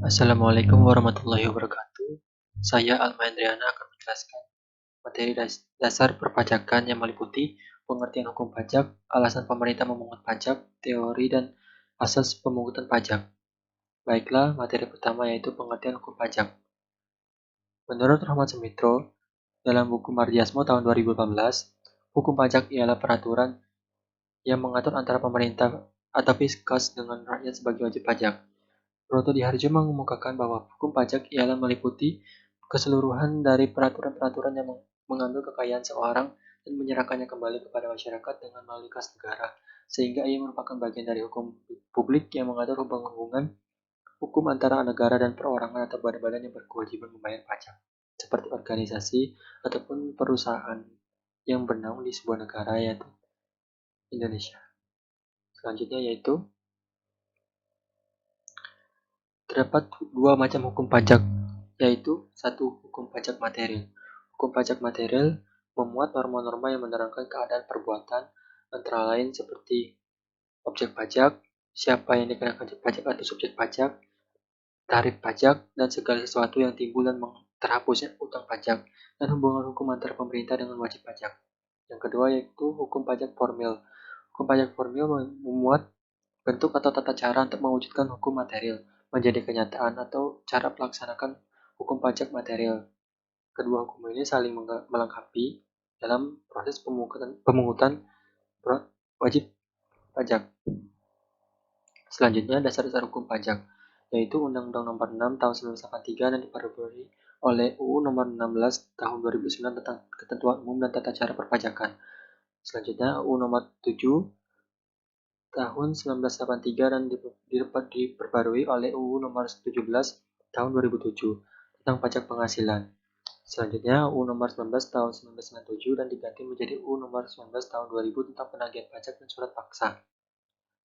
Assalamualaikum warahmatullahi wabarakatuh. Saya Alma Hendriana akan menjelaskan materi dasar perpajakan yang meliputi pengertian hukum pajak, alasan pemerintah memungut pajak, teori dan asas pemungutan pajak. Baiklah, materi pertama yaitu pengertian hukum pajak. Menurut Rahmat Sumitro, dalam buku Mardiasmo tahun 2018, hukum pajak ialah peraturan yang mengatur antara pemerintah atau fiskus dengan rakyat sebagai wajib pajak. Broto Diharjo mengemukakan bahwa hukum pajak ialah meliputi keseluruhan dari peraturan-peraturan yang mengambil kekayaan seorang dan menyerahkannya kembali kepada masyarakat dengan melalui kas negara, sehingga ia merupakan bagian dari hukum publik yang mengatur hubungan hukum antara negara dan perorangan atau badan-badan yang berkewajiban membayar pajak, seperti organisasi ataupun perusahaan yang bernaung di sebuah negara, yaitu Indonesia. Selanjutnya yaitu terdapat dua macam hukum pajak, yaitu satu, hukum pajak material. Hukum pajak material memuat norma-norma yang menerangkan keadaan perbuatan, antara lain seperti objek pajak, siapa yang dikenakan pajak atau subjek pajak, tarif pajak, dan segala sesuatu yang timbul dan terhapusnya utang pajak, dan hubungan hukum antara pemerintah dengan wajib pajak. Yang kedua yaitu hukum pajak formil. Hukum pajak formil memuat bentuk atau tata cara untuk mewujudkan hukum material menjadi kenyataan atau cara melaksanakan hukum pajak material. Kedua hukum ini saling melengkapi dalam proses pemungutan wajib pajak. Selanjutnya, dasar-dasar hukum pajak, yaitu Undang-Undang Nomor 6 Tahun 1983 dan diperbarui oleh UU Nomor 16 Tahun 2009 tentang Ketentuan Umum dan Tata Cara Perpajakan. Selanjutnya, UU Nomor 7 Tahun 1983 dan diperbarui oleh UU Nomor 17 Tahun 2007 tentang pajak penghasilan. Selanjutnya, UU Nomor 19 Tahun 1997 dan diganti menjadi UU Nomor 19 Tahun 2000 tentang penagihan pajak dan surat paksa.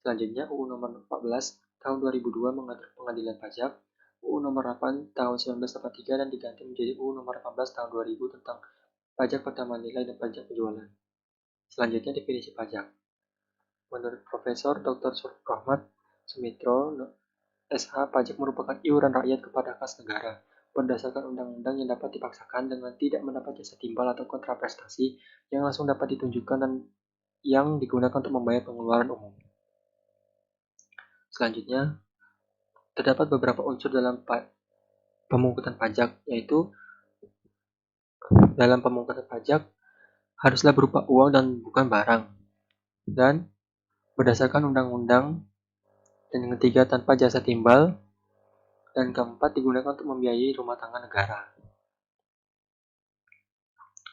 Selanjutnya, UU Nomor 14 Tahun 2002 mengatur pengadilan pajak, UU Nomor 8 Tahun 1983 dan diganti menjadi UU Nomor 18 Tahun 2000 tentang pajak pertambahan nilai dan pajak penjualan. Selanjutnya, definisi pajak. Menurut Profesor Dr. Rahmat Sumitro, SH, pajak merupakan iuran rakyat kepada kas negara berdasarkan undang-undang yang dapat dipaksakan dengan tidak mendapat jasa timbal atau kontraprestasi yang langsung dapat ditunjukkan dan yang digunakan untuk membayar pengeluaran umum. Selanjutnya, terdapat beberapa unsur dalam pemungutan pajak, yaitu dalam pemungutan pajak haruslah berupa uang dan bukan barang, dan berdasarkan undang-undang, dan yang ketiga tanpa jasa timbal, dan keempat digunakan untuk membiayai rumah tangga negara.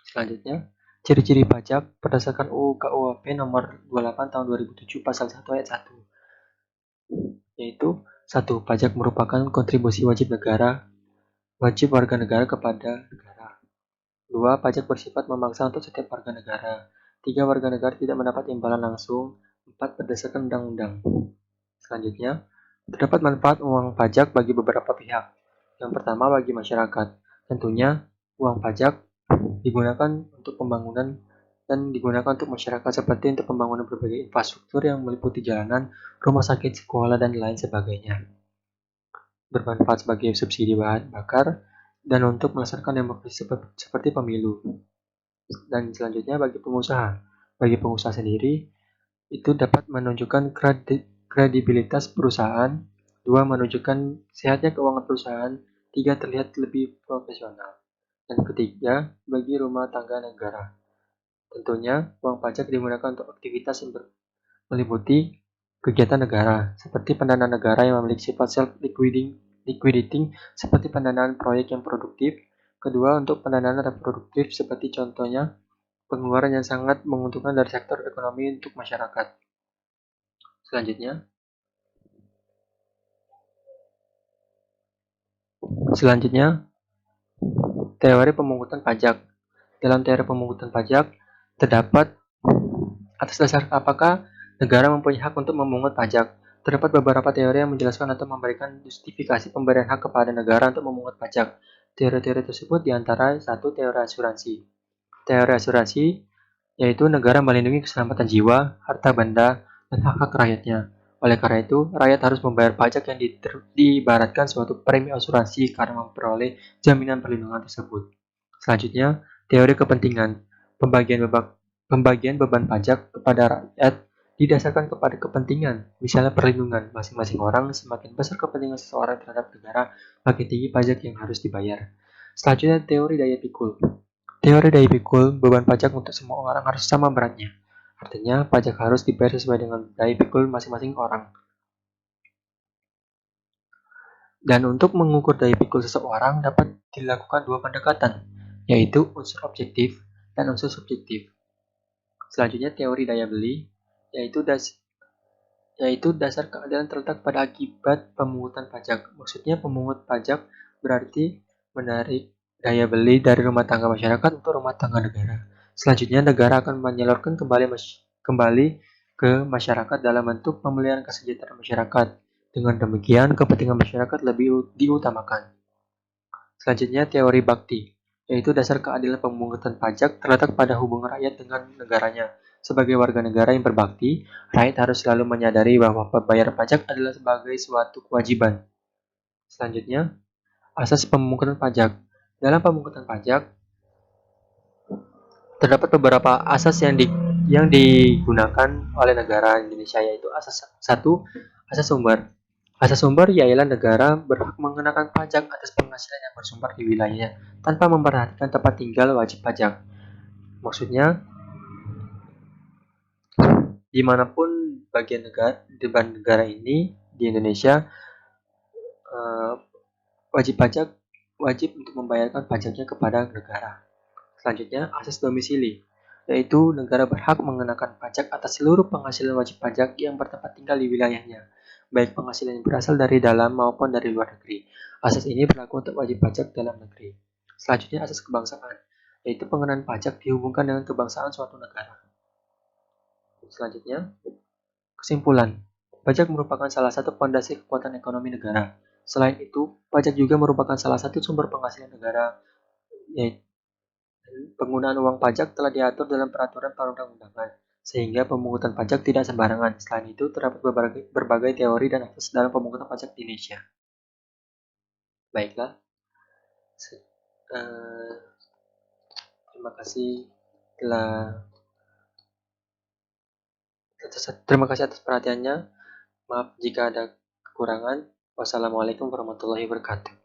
Selanjutnya, ciri-ciri pajak berdasarkan UU KUHP Nomor 28 Tahun 2007 Pasal 1 Ayat 1, yaitu 1. Pajak merupakan kontribusi wajib warga negara kepada negara. 2. Pajak bersifat memaksa untuk setiap warga negara. 3. Warga negara tidak mendapat imbalan langsung. 4. Berdasarkan undang-undang. Selanjutnya, terdapat manfaat uang pajak bagi beberapa pihak. Yang pertama, bagi masyarakat. Tentunya, uang pajak digunakan untuk pembangunan dan digunakan untuk masyarakat seperti untuk pembangunan berbagai infrastruktur yang meliputi jalanan, rumah sakit, sekolah, dan lain sebagainya. Bermanfaat sebagai subsidi bahan bakar dan untuk melaksanakan demokrasi seperti pemilu. Dan selanjutnya bagi pengusaha. Bagi pengusaha sendiri, itu dapat menunjukkan kredibilitas perusahaan, 2. Menunjukkan sehatnya keuangan perusahaan, 3. Terlihat lebih profesional. Dan ketiga, bagi rumah tangga negara. Tentunya, uang pajak digunakan untuk aktivitas yang meliputi kegiatan negara, seperti pendanaan negara yang memiliki sifat self-liquidating, seperti pendanaan proyek yang produktif. Kedua, untuk pendanaan reproduktif, seperti contohnya pengeluaran yang sangat menguntungkan dari sektor ekonomi untuk masyarakat. Selanjutnya, teori pemungutan pajak. Dalam teori pemungutan pajak, terdapat atas dasar apakah negara mempunyai hak untuk memungut pajak. Terdapat beberapa teori yang menjelaskan atau memberikan justifikasi pemberian hak kepada negara untuk memungut pajak. Teori-teori tersebut diantara 1. Teori asuransi. Teori asuransi yaitu negara melindungi keselamatan jiwa, harta benda, dan hak-hak rakyatnya. Oleh karena itu, rakyat harus membayar pajak yang diibaratkan suatu premi asuransi karena memperoleh jaminan perlindungan tersebut. Selanjutnya, teori kepentingan. Pembagian beban pajak kepada rakyat didasarkan kepada kepentingan, misalnya perlindungan masing-masing orang. Semakin besar kepentingan seseorang terhadap negara, makin tinggi pajak yang harus dibayar. Selanjutnya, teori daya pikul. Teori daya pikul, beban pajak untuk semua orang harus sama beratnya. Artinya, pajak harus dibayar sesuai dengan daya pikul masing-masing orang. Dan untuk mengukur daya pikul seseorang dapat dilakukan dua pendekatan, yaitu unsur objektif dan unsur subjektif. Selanjutnya, teori daya beli, yaitu dasar keadilan terletak pada akibat pemungutan pajak. Maksudnya pemungut pajak berarti menarik daya beli dari rumah tangga masyarakat untuk rumah tangga negara. Selanjutnya, negara akan menyalurkan kembali ke masyarakat dalam bentuk pemeliharaan kesejahteraan masyarakat. Dengan demikian, kepentingan masyarakat lebih diutamakan. Selanjutnya, teori bakti, yaitu dasar keadilan pemungutan pajak terletak pada hubungan rakyat dengan negaranya. Sebagai warga negara yang berbakti, rakyat harus selalu menyadari bahwa pembayaran pajak adalah sebagai suatu kewajiban. Selanjutnya, asas pemungutan pajak. Dalam pemungutan pajak, terdapat beberapa asas yang digunakan oleh negara Indonesia, yaitu asas satu, asas sumber. Asas sumber ialah negara berhak mengenakan pajak atas penghasilan yang bersumber di wilayahnya tanpa memperhatikan tempat tinggal wajib pajak. Maksudnya, dimanapun bagian negara ini di Indonesia, eh, wajib untuk membayarkan pajaknya kepada negara. Selanjutnya, asas domisili, yaitu negara berhak mengenakan pajak atas seluruh penghasilan wajib pajak yang bertempat tinggal di wilayahnya, baik penghasilan yang berasal dari dalam maupun dari luar negeri. Asas ini berlaku untuk wajib pajak dalam negeri. Selanjutnya, asas kebangsaan, yaitu pengenaan pajak dihubungkan dengan kebangsaan suatu negara. Selanjutnya, kesimpulan. Pajak merupakan salah satu fondasi kekuatan ekonomi negara. Selain itu, pajak juga merupakan salah satu sumber penghasilan negara, yaitu penggunaan uang pajak telah diatur dalam peraturan perundang-undangan, sehingga pemungutan pajak tidak sembarangan. Selain itu, terdapat berbagai teori dan asas dalam pemungutan pajak di Indonesia. Baiklah, terima kasih terima kasih atas perhatiannya. Maaf jika ada kekurangan. Wassalamualaikum warahmatullahi wabarakatuh.